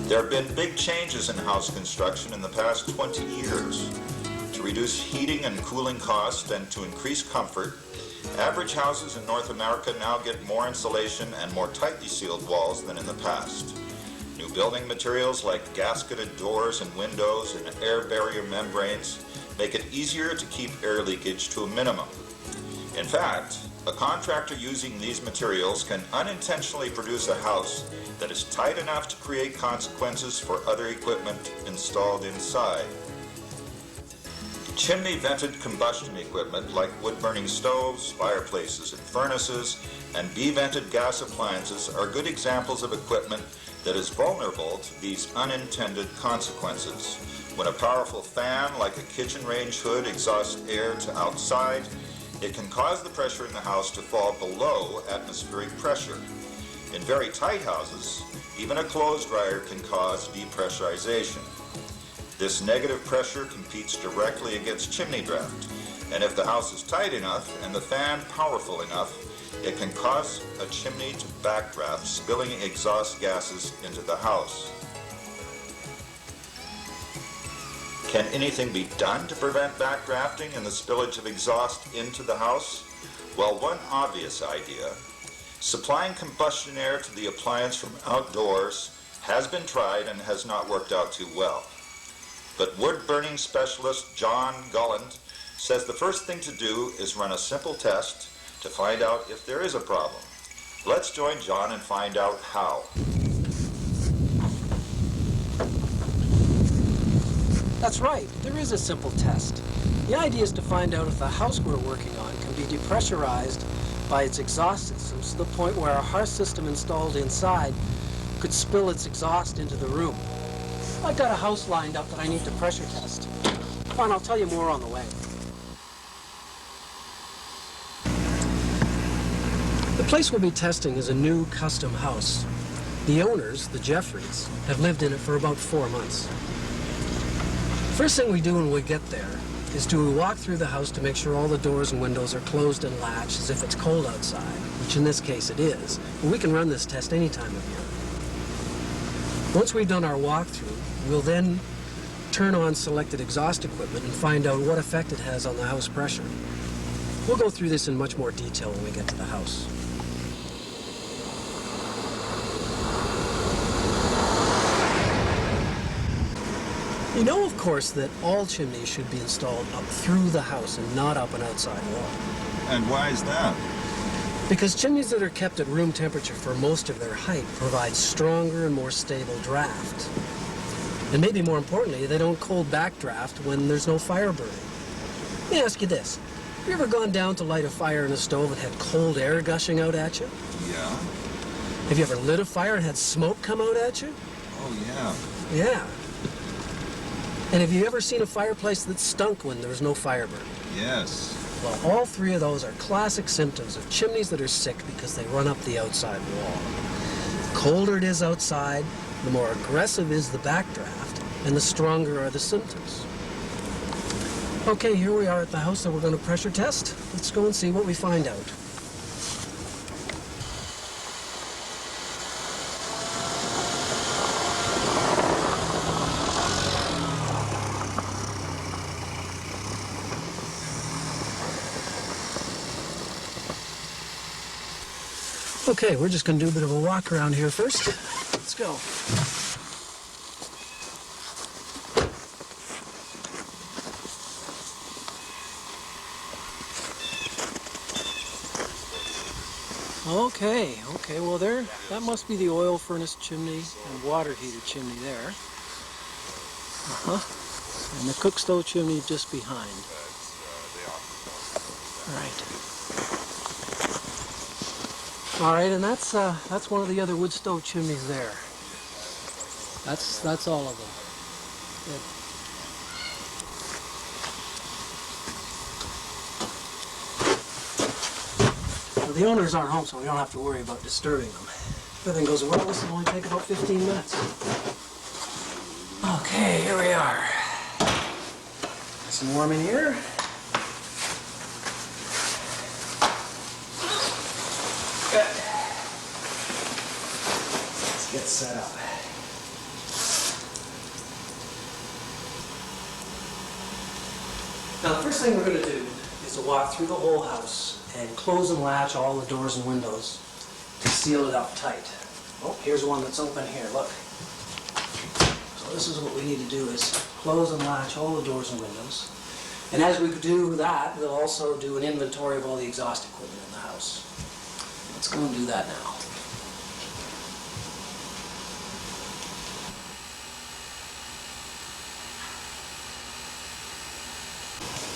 There have been big changes in house construction in the past 20 years. To reduce heating and cooling costs and to increase comfort, average houses in North America now get more insulation and more tightly sealed walls than in the past. New building materials like gasketed doors and windows and air barrier membranes make it easier to keep air leakage to a minimum. In fact, a contractor using these materials can unintentionally produce a house that is tight enough to create consequences for other equipment installed inside. Chimney-vented combustion equipment like wood-burning stoves, fireplaces and furnaces, and B-vented gas appliances are good examples of equipment that is vulnerable to these unintended consequences. When a powerful fan like a kitchen range hood exhausts air to outside, it can cause the pressure in the house to fall below atmospheric pressure. In very tight houses, even a clothes dryer can cause depressurization. This negative pressure competes directly against chimney draft, and if the house is tight enough and the fan powerful enough, it can cause a chimney to backdraft, spilling exhaust gases into the house. Can anything be done to prevent backdrafting and the spillage of exhaust into the house? Well, one obvious idea. Supplying combustion air to the appliance from outdoors has been tried and has not worked out too well. But wood-burning specialist John Gulland says the first thing to do is run a simple test to find out if there is a problem. Let's join John and find out how. That's right, there is a simple test. The idea is to find out if the house we're working on can be depressurized by its exhaust system to the point where a hearth system installed inside could spill its exhaust into the room. I've got a house lined up that I need to pressure test. Come on, I'll tell you more on the way. The place we'll be testing is a new custom house. The owners, the Jeffreys, have lived in it for about 4 months. First thing we do when we get there is to walk through the house to make sure all the doors and windows are closed and latched as if it's cold outside, which in this case it is. But we can run this test any time of year. Once we've done our walkthrough, we'll then turn on selected exhaust equipment and find out what effect it has on the house pressure. We'll go through this in much more detail when we get to the house. You know, of course, that all chimneys should be installed up through the house and not up an outside wall. And why is that? Because chimneys that are kept at room temperature for most of their height provide stronger and more stable draft. And maybe more importantly, they don't cold backdraft when there's no fire burning. Let me ask you this. Have you ever gone down to light a fire in a stove and had cold air gushing out at you? Yeah. Have you ever lit a fire and had smoke come out at you? Oh, yeah. Yeah. And have you ever seen a fireplace that stunk when there was no fire burning? Yes. Well, all three of those are classic symptoms of chimneys that are sick because they run up the outside wall. The colder it is outside, the more aggressive is the backdraft, and the stronger are the symptoms. Okay, here we are at the house that we're going to pressure test. Let's go and see what we find out. Okay, we're just going to do a bit of a walk around here first. Let's go. Okay, well that must be the oil furnace chimney and water heater chimney there. And the cook stove chimney just behind. All right, and that's one of the other wood stove chimneys there. That's all of them. Good. Well, the owners aren't home, so we don't have to worry about disturbing them. If everything goes well, this will only take about 15 minutes. Okay, here we are. Nice and warm in here. Good. Let's get set up. first thing we're going to do is to walk through the whole house and close and latch all the doors and windows to seal it up tight. Oh, here's one that's open here, look. So this is what we need to do, is close and latch all the doors and windows. And as we do that, we'll also do an inventory of all the exhaust equipment in the house. Let's go and do that now.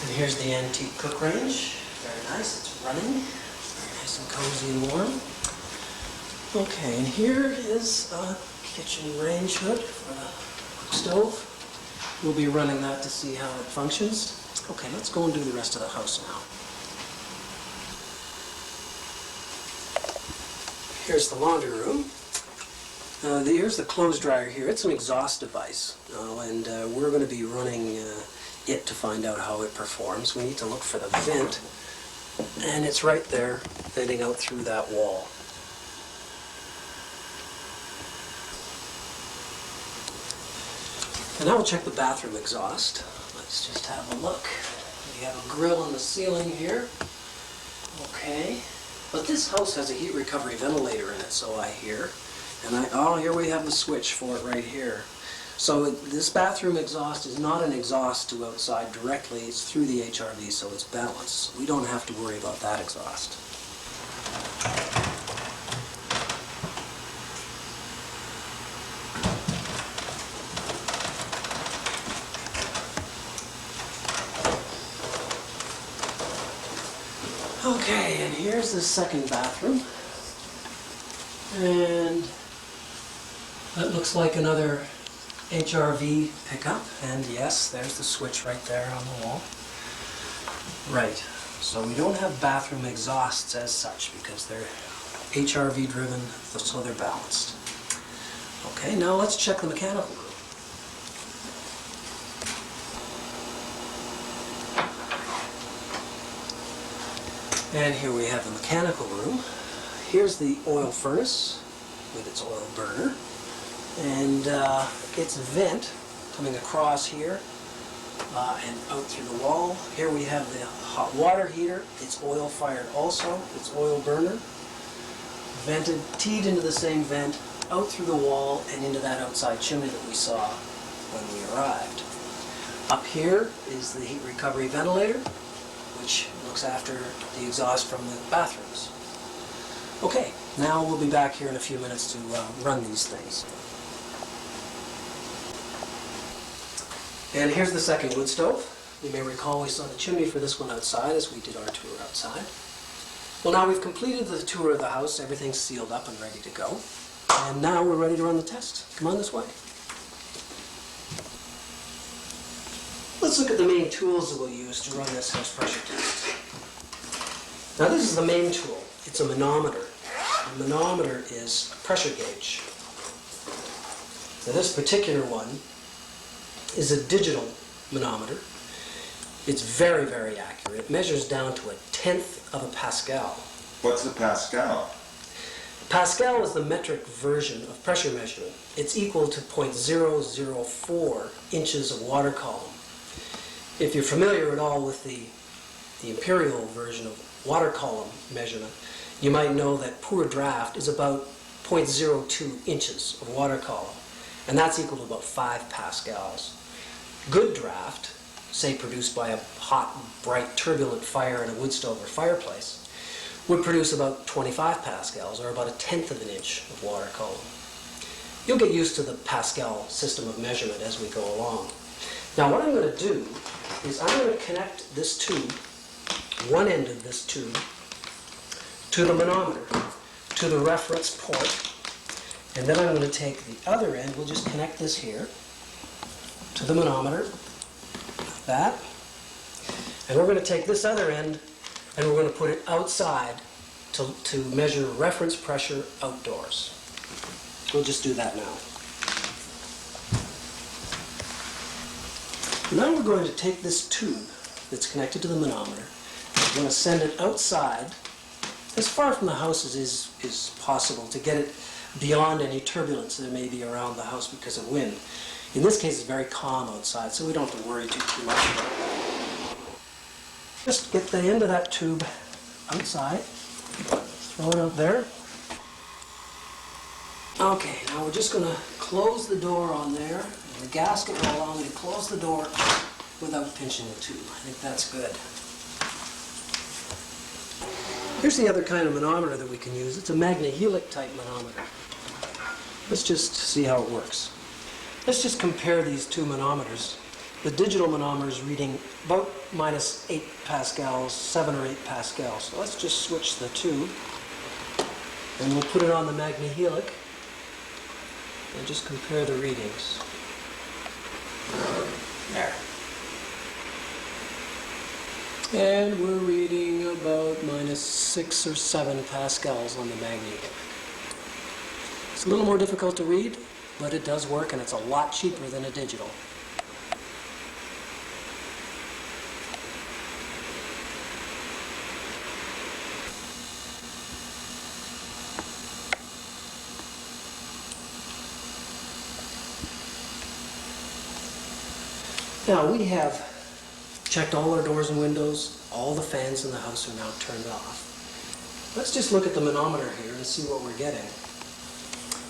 And here's the antique cook range. Very nice, it's running. Very nice and cozy and warm. Okay, and here is a kitchen range hood for the stove. We'll be running that to see how it functions. Okay, let's go and do the rest of the house now. Here's the laundry room. Here's the clothes dryer here. It's an exhaust device, and we're going to be running it to find out how it performs. We need to look for the vent, and it's right there, venting out through that wall. And now we'll check the bathroom exhaust. Let's just have a look. We have a grill in the ceiling here. Okay. But this house has a heat recovery ventilator in it, so I hear. And oh, here we have the switch for it right here. So this bathroom exhaust is not an exhaust to outside directly. It's through the HRV, so it's balanced. We don't have to worry about that exhaust. Okay, and here's the second bathroom. And that looks like another HRV pickup. And yes, there's the switch right there on the wall. Right, so we don't have bathroom exhausts as such because they're HRV driven, so they're balanced. Okay, now let's check the mechanical room. And here we have the mechanical room. Here's the oil furnace with its oil burner. And its vent coming across here and out through the wall. Here we have the hot water heater. It's oil fired also. It's oil burner. Vented, teed into the same vent, out through the wall and into that outside chimney that we saw when we arrived. Up here is the heat recovery ventilator, which looks after the exhaust from the bathrooms. Okay, now we'll be back here in a few minutes to run these things. And here's the second wood stove. You may recall we saw the chimney for this one outside as we did our tour outside. Well, now we've completed the tour of the house. Everything's sealed up and ready to go. And now we're ready to run the test. Come on this way. Let's look at the main tools that we'll use to run this house pressure test. Now this is the main tool. It's a manometer. A manometer is a pressure gauge. Now this particular one is a digital manometer. It's very, very accurate. It measures down to 1/10 of a Pascal. What's a Pascal? Pascal is the metric version of pressure measurement. It's equal to 0.004 inches of water column. If you're familiar at all with the imperial version of water column measurement, you might know that poor draft is about 0.02 inches of water column, and that's equal to about 5 pascals. Good draft, say produced by a hot, bright, turbulent fire in a wood stove or fireplace, would produce about 25 pascals, or about 1/10 of an inch of water column. You'll get used to the Pascal system of measurement as we go along. Now what I'm going to do is I'm going to connect this tube, one end of this tube, to the manometer, to the reference port, and then I'm going to take the other end, we'll just connect this here, to the manometer, like that, and we're going to take this other end and we're going to put it outside to measure reference pressure outdoors. We'll just do that now. Now we're going to take this tube that's connected to the manometer, we're going to send it outside as far from the house as is possible to get it beyond any turbulence that may be around the house because of wind. In this case, it's very calm outside, so we don't have to worry too much about that. Just get the end of that tube outside. Throw it out there. Okay, now we're just going to close the door on there. And the gasket will allow me to close the door without pinching the tube. I think that's good. Here's the other kind of manometer that we can use. It's a Magnehelic type manometer. Let's just see how it works. Let's just compare these two manometers. The digital manometer is reading about minus 8 pascals, 7 or 8 pascals. So let's just switch the tube, and we'll put it on the Magnehelic and just compare the readings. There. And we're reading about minus 6 or 7 pascals on the Magnehelic. It's a little more difficult to read, but it does work, and it's a lot cheaper than a digital. Now, we have checked all our doors and windows. All the fans in the house are now turned off. Let's just look at the manometer here and see what we're getting.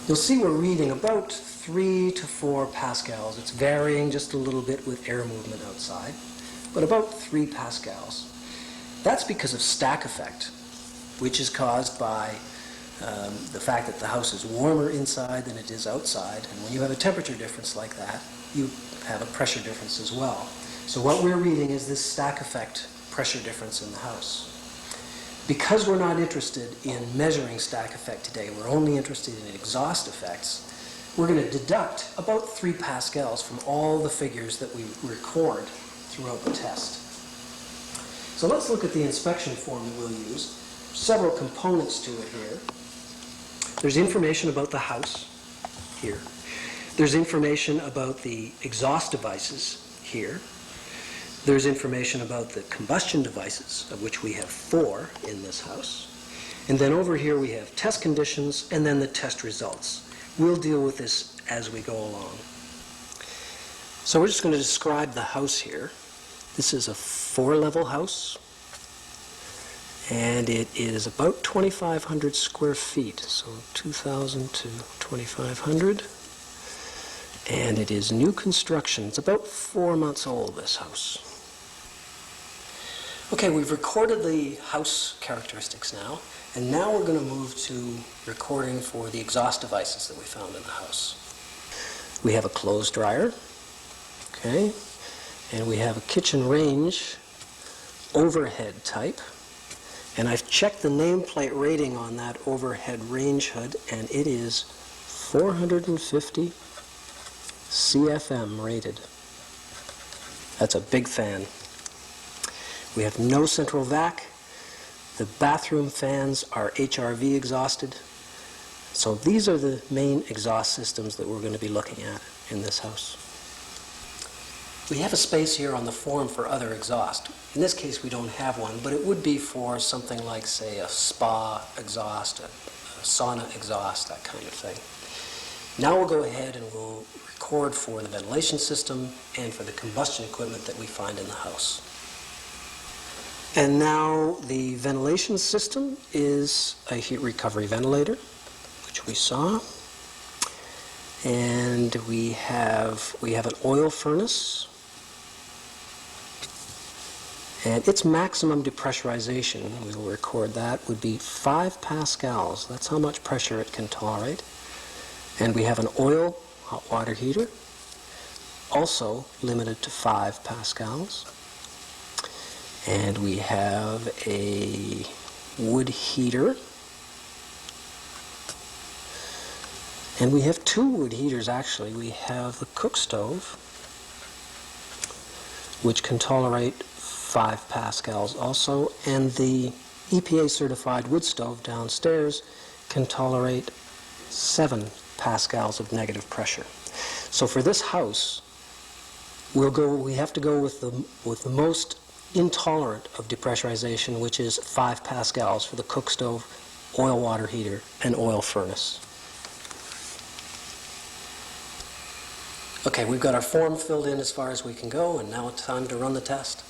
You'll see we're reading about 3 to 4 pascals. It's varying just a little bit with air movement outside, but about 3 pascals. That's because of stack effect, which is caused by the fact that the house is warmer inside than it is outside. And when you have a temperature difference like that, you have a pressure difference as well. So what we're reading is this stack effect pressure difference in the house. Because we're not interested in measuring stack effect today, we're only interested in exhaust effects, we're going to deduct about 3 pascals from all the figures that we record throughout the test. So let's look at the inspection form that we'll use. Several components to it here. There's information about the house here. There's information about the exhaust devices here. There's information about the combustion devices, of which we have 4 in this house. And then over here we have test conditions and then the test results. We'll deal with this as we go along. So we're just going to describe the house here. This is a 4-level house, and it is about 2,500 square feet, so 2,000 to 2,500. And it is new construction. It's about 4 months old, this house. Okay, we've recorded the house characteristics now, and now we're going to move to recording for the exhaust devices that we found in the house. We have a clothes dryer, okay, and we have a kitchen range overhead type, and I've checked the nameplate rating on that overhead range hood, and it is 450 CFM rated. That's a big fan. We have no central vac. The bathroom fans are HRV exhausted. So these are the main exhaust systems that we're going to be looking at in this house. We have a space here on the form for other exhaust. In this case we don't have one, but it would be for something like, say, a spa exhaust, a sauna exhaust, that kind of thing. Now we'll go ahead and we'll record for the ventilation system and for the combustion equipment that we find in the house. And now the ventilation system is a heat recovery ventilator, which we saw. And we have an oil furnace. And its maximum depressurization, we will record that, would be 5 pascals. That's how much pressure it can tolerate. And we have an oil hot water heater, also limited to 5 pascals. And we have a wood heater. And we have 2 wood heaters, actually. We have the cook stove, which can tolerate 5 pascals also, and the EPA certified wood stove downstairs can tolerate 7 pascals of negative pressure. So for this house, we have to go with the most intolerant of depressurization, which is 5 pascals for the cook stove, oil water heater, and oil furnace. Okay, we've got our form filled in as far as we can go, and now it's time to run the test.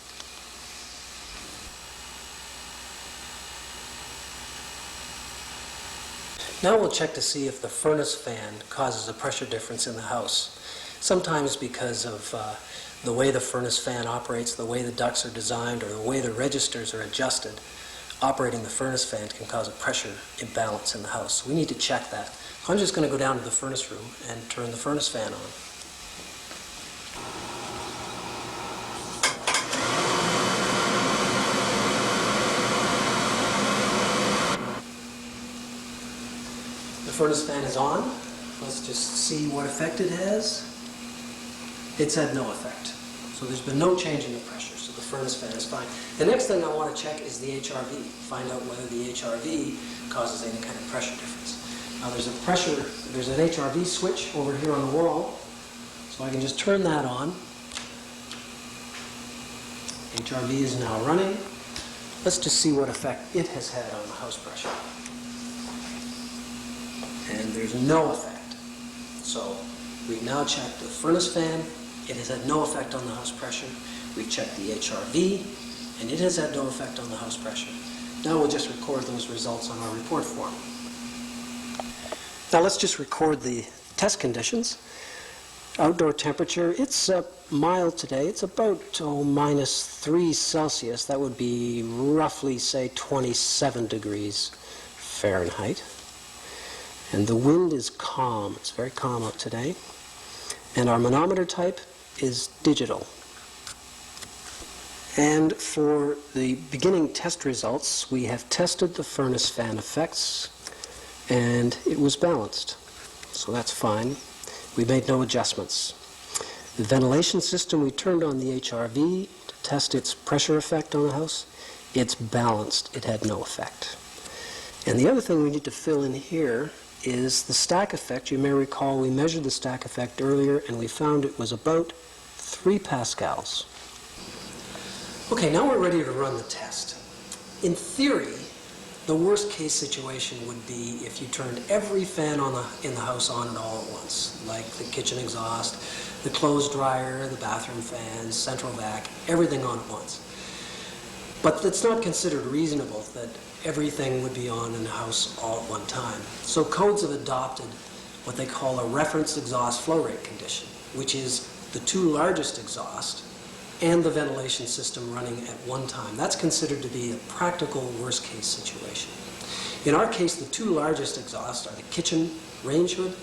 Now we'll check to see if the furnace fan causes a pressure difference in the house. Sometimes because of the way the furnace fan operates, the way the ducts are designed, or the way the registers are adjusted, operating the furnace fan can cause a pressure imbalance in the house. We need to check that. I'm just going to go down to the furnace room and turn the furnace fan on. The furnace fan is on. Let's just see what effect it has. It's had no effect. So there's been no change in the pressure, so the furnace fan is fine. The next thing I want to check is the HRV. Find out whether the HRV causes any kind of pressure difference. Now there's an HRV switch over here on the wall, so I can just turn that on. HRV is now running. Let's just see what effect it has had on the house pressure. And there's no effect. So we've now checked the furnace fan. It has had no effect on the house pressure. We've checked the HRV, and it has had no effect on the house pressure. Now we'll just record those results on our report form. Now let's just record the test conditions. Outdoor temperature, it's mild today. It's about -3 Celsius. That would be roughly, say, 27 degrees Fahrenheit. And the wind is calm. It's very calm out today. And our manometer type is digital. And for the beginning test results, we have tested the furnace fan effects, and it was balanced. So that's fine. We made no adjustments. The ventilation system, we turned on the HRV to test its pressure effect on the house. It's balanced. It had no effect. And the other thing we need to fill in here is the stack effect. You may recall we measured the stack effect earlier, and we found it was about 3 pascals. Okay, now we're ready to run the test. In theory, the worst case situation would be if you turned every fan in the house on and all at once, like the kitchen exhaust, the clothes dryer, the bathroom fans, central vac, everything on at once. But it's not considered reasonable that everything would be on in the house all at one time. So codes have adopted what they call a reference exhaust flow rate condition, which is the 2 largest exhaust and the ventilation system running at one time. That's considered to be a practical worst case situation. In our case, the 2 largest exhausts are the kitchen range hood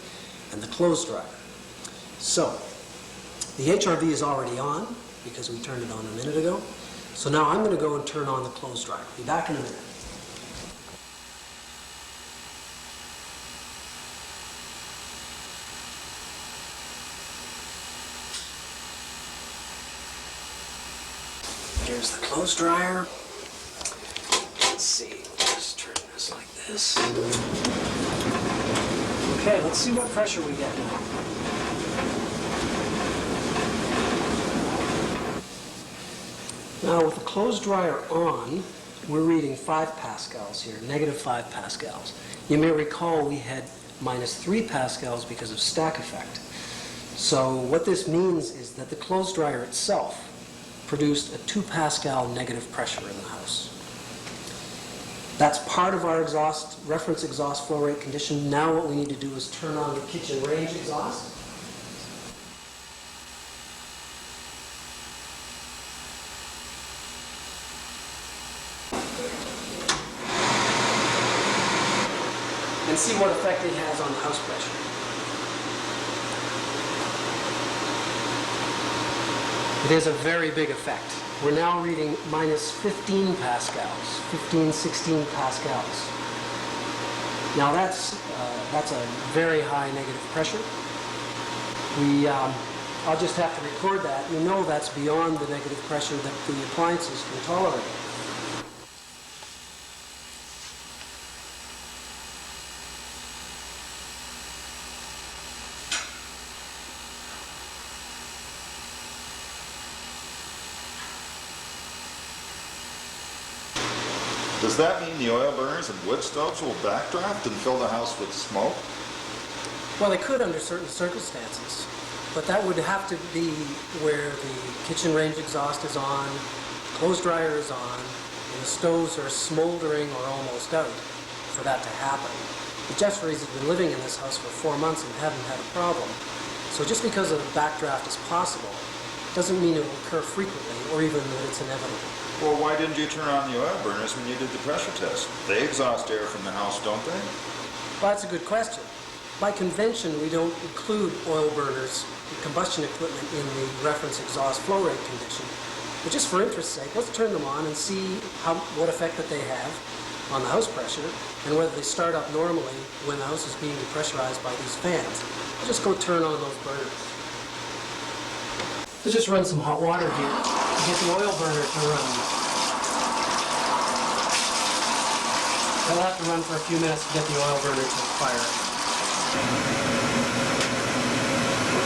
and the clothes dryer. So the HRV is already on because we turned it on a minute ago. So now I'm going to go and turn on the clothes dryer. Be back in a minute. Here's the clothes dryer. Let's see, just turn this like this. Okay, let's see what pressure we get now. Now with the clothes dryer on, we're reading 5 pascals here, -5 pascals. You may recall we had -3 pascals because of stack effect. So what this means is that the clothes dryer itself produced a 2 pascal negative pressure in the house. That's part of our reference exhaust flow rate condition. Now what we need to do is turn on the kitchen range exhaust. And see what effect it has on the house pressure. It is a very big effect. We're now reading -15 pascals, 15, 16 pascals. Now that's a very high negative pressure. I'll just have to record that. You know that's beyond the negative pressure that the appliances can tolerate. Does that mean the oil burners and wood stoves will backdraft and fill the house with smoke? Well, they could under certain circumstances, but that would have to be where the kitchen range exhaust is on, the clothes dryer is on, and the stoves are smoldering or almost out for that to happen. The Jeffreys have been living in this house for 4 months and haven't had a problem. So just because a backdraft is possible doesn't mean it will occur frequently or even that it's inevitable. Well, why didn't you turn on the oil burners when you did the pressure test? They exhaust air from the house, don't they? Well, that's a good question. By convention, we don't include oil burners, combustion equipment, in the reference exhaust flow rate condition. But just for interest's sake, let's turn them on and see what effect that they have on the house pressure and whether they start up normally when the house is being depressurized by these fans. I'll just go turn on those burners. Let's just run some hot water here to get the oil burner to run. They'll have to run for a few minutes to get the oil burner to fire.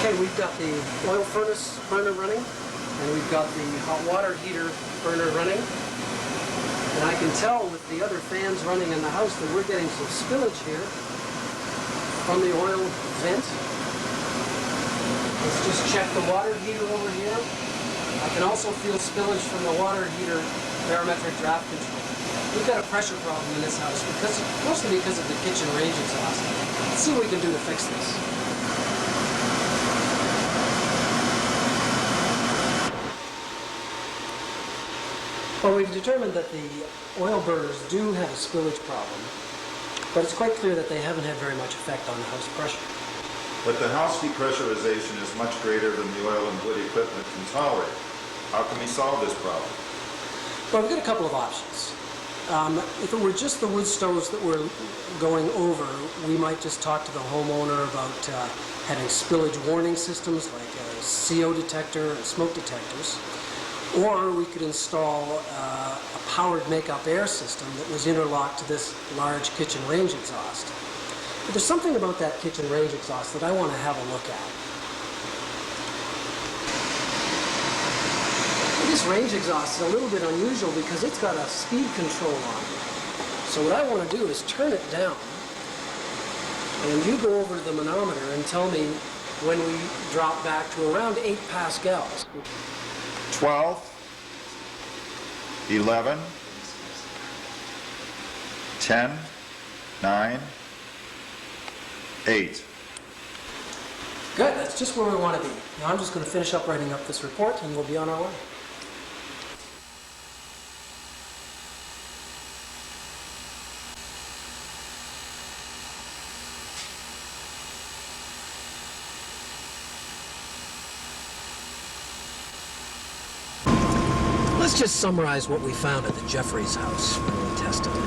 Okay, we've got the oil furnace burner running, and we've got the hot water heater burner running. And I can tell with the other fans running in the house that we're getting some spillage here from the oil vent. Let's just check the water heater over here. I can also feel spillage from the water heater barometric draft control. We've got a pressure problem in this house, mostly because of the kitchen range exhaust. Let's see what we can do to fix this. Well, we've determined that the oil burners do have a spillage problem, but it's quite clear that they haven't had very much effect on the house pressure. But the house depressurization is much greater than the oil and wood equipment can tolerate. How can we solve this problem? Well, we've got a couple of options. If it were just the wood stoves that we're going over, we might just talk to the homeowner about having spillage warning systems like a CO detector and smoke detectors. Or we could install a powered make-up air system that was interlocked to this large kitchen range exhaust. But there's something about that kitchen range exhaust that I want to have a look at. This range exhaust is a little bit unusual because it's got a speed control on it. So what I want to do is turn it down, and you go over to the manometer and tell me when we drop back to around 8 pascals. 12, 11, 10, 9, 8. Good, that's just where we want to be. Now I'm just going to finish up writing up this report and we'll be on our way. Let's just summarize what we found at the Jeffreys house when we tested it.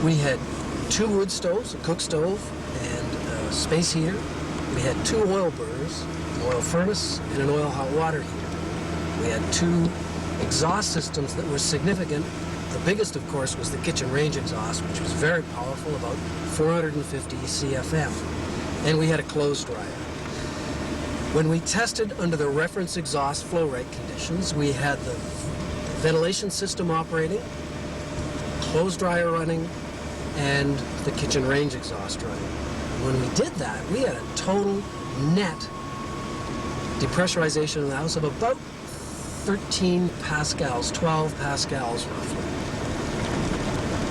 We had 2 wood stoves, a cook stove, and a space heater. We had 2 oil burners, an oil furnace, and an oil hot water heater. We had 2 exhaust systems that were significant. The biggest, of course, was the kitchen range exhaust, which was very powerful, about 450 CFM. And we had a clothes dryer. When we tested under the reference exhaust flow rate conditions, we had the ventilation system operating, clothes dryer running, and the kitchen range exhaust running. When we did that, we had a total net depressurization in the house of about 13 pascals, 12 pascals roughly.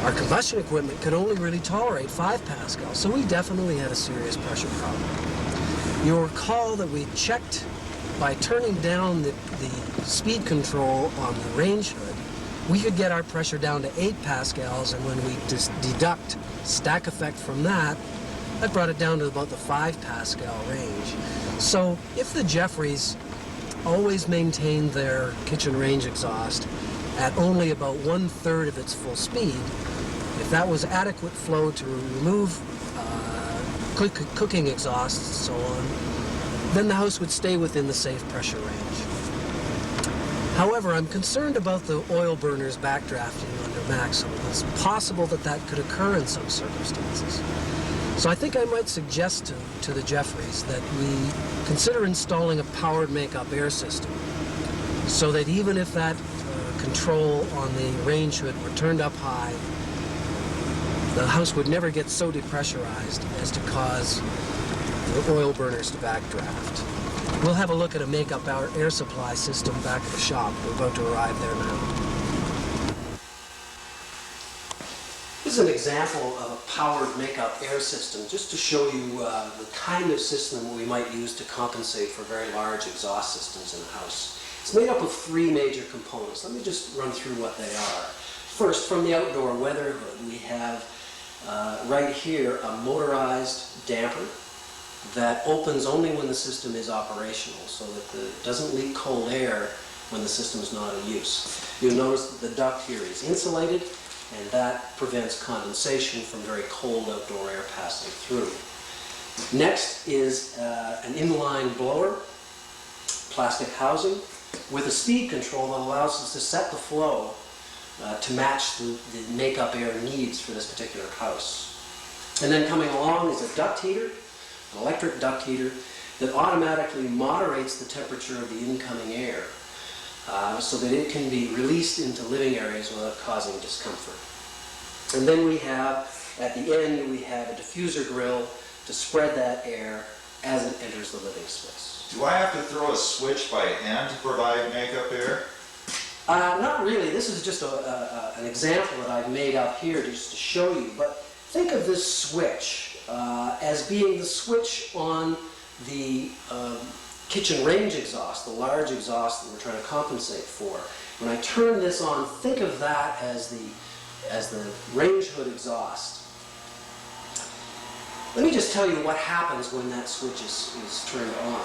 Our combustion equipment could only really tolerate 5 pascals, so we definitely had a serious pressure problem. You'll recall that we checked by turning down the speed control on the range hood. We could get our pressure down to 8 pascals, and when we deduct stack effect from that, that brought it down to about the 5 pascal range. So if the Jeffreys always maintained their kitchen range exhaust at only about 1/3 of its full speed, if that was adequate flow to remove cooking exhausts and so on, then the house would stay within the safe pressure range. However, I'm concerned about the oil burners backdrafting under maximum. It's possible that that could occur in some circumstances. So I think I might suggest to the Jeffreys that we consider installing a powered make-up air system so that even if that control on the range hood were turned up high, the house would never get so depressurized as to cause the oil burners to backdraft. We'll have a look at a make-up air supply system back at the shop. We're about to arrive there now. is an example of a powered makeup air system, just to show you the kind of system we might use to compensate for very large exhaust systems in a house. It's made up of three major components. Let me just run through what they are. First, from the outdoor weather hood, we have right here a motorized damper that opens only when the system is operational, so that it doesn't leak cold air when the system is not in use. You'll notice that the duct here is insulated, and that prevents condensation from very cold outdoor air passing through. Next is an inline blower, plastic housing, with a speed control that allows us to set the flow to match the makeup air needs for this particular house. And then coming along is a duct heater, an electric duct heater that automatically moderates the temperature of the incoming air so that it can be released into living areas without causing discomfort. And then we have, at the end, we have a diffuser grill to spread that air as it enters the living space. Do I have to throw a switch by hand to provide makeup air? Not really. This is just an example that I've made up here just to show you. But think of this switch as being the switch on the kitchen range exhaust, the large exhaust that we're trying to compensate for. When I turn this on, think of that as the range hood exhaust. Let me just tell you what happens when that switch is turned on.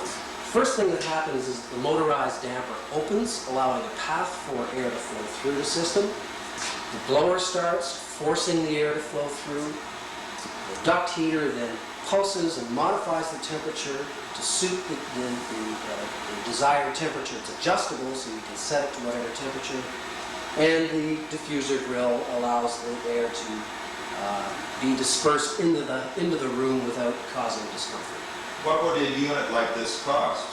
First thing that happens is the motorized damper opens, allowing a path for air to flow through the system. The blower starts, forcing the air to flow through. The duct heater then pulses and modifies the temperature to suit the desired temperature. It's adjustable, so you can set it to whatever temperature. And the diffuser grill allows the air to be dispersed into the room without causing discomfort. What would a unit like this cost?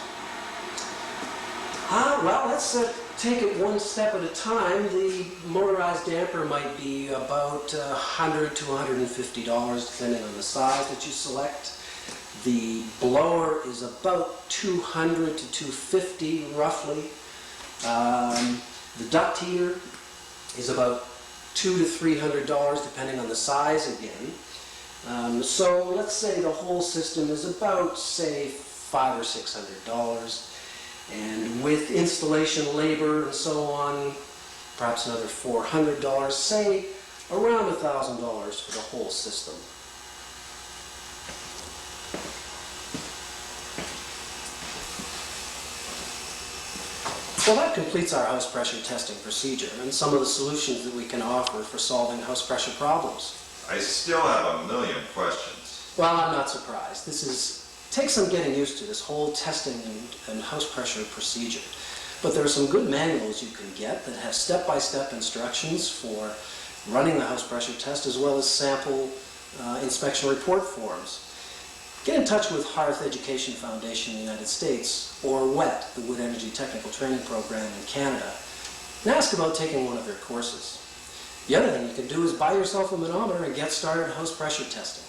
Well, let's take it one step at a time. The motorized damper might be about $100 to $150, depending on the size that you select. The blower is about $200 to $250, roughly. The duct heater is about $200 to $300, depending on the size again. So let's say the whole system is about, say, $500 or $600. And with installation labor and so on, perhaps another $400, say around $1,000 for the whole system. Well, that completes our house pressure testing procedure and some of the solutions that we can offer for solving house pressure problems. I still have a million questions. Well, I'm not surprised. Takes some getting used to, this whole testing and house pressure procedure. But there are some good manuals you can get that have step-by-step instructions for running the house pressure test, as well as sample inspection report forms. Get in touch with Hearth Education Foundation in the United States, or WET, the Wood Energy Technical Training Program in Canada, and ask about taking one of their courses. The other thing you can do is buy yourself a manometer and get started house pressure testing.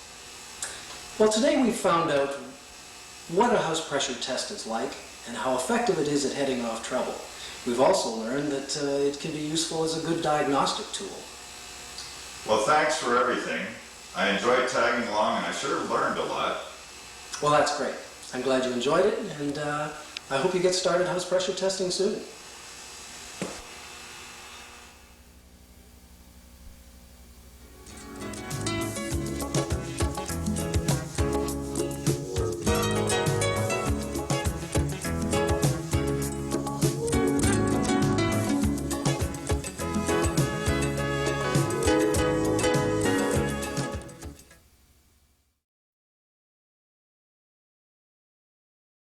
Well, today we found out what a house pressure test is like and how effective it is at heading off trouble. We've also learned that it can be useful as a good diagnostic tool. Well, thanks for everything. I enjoyed tagging along, and I sure learned a lot. Well, that's great. I'm glad you enjoyed it, and I hope you get started house pressure testing soon.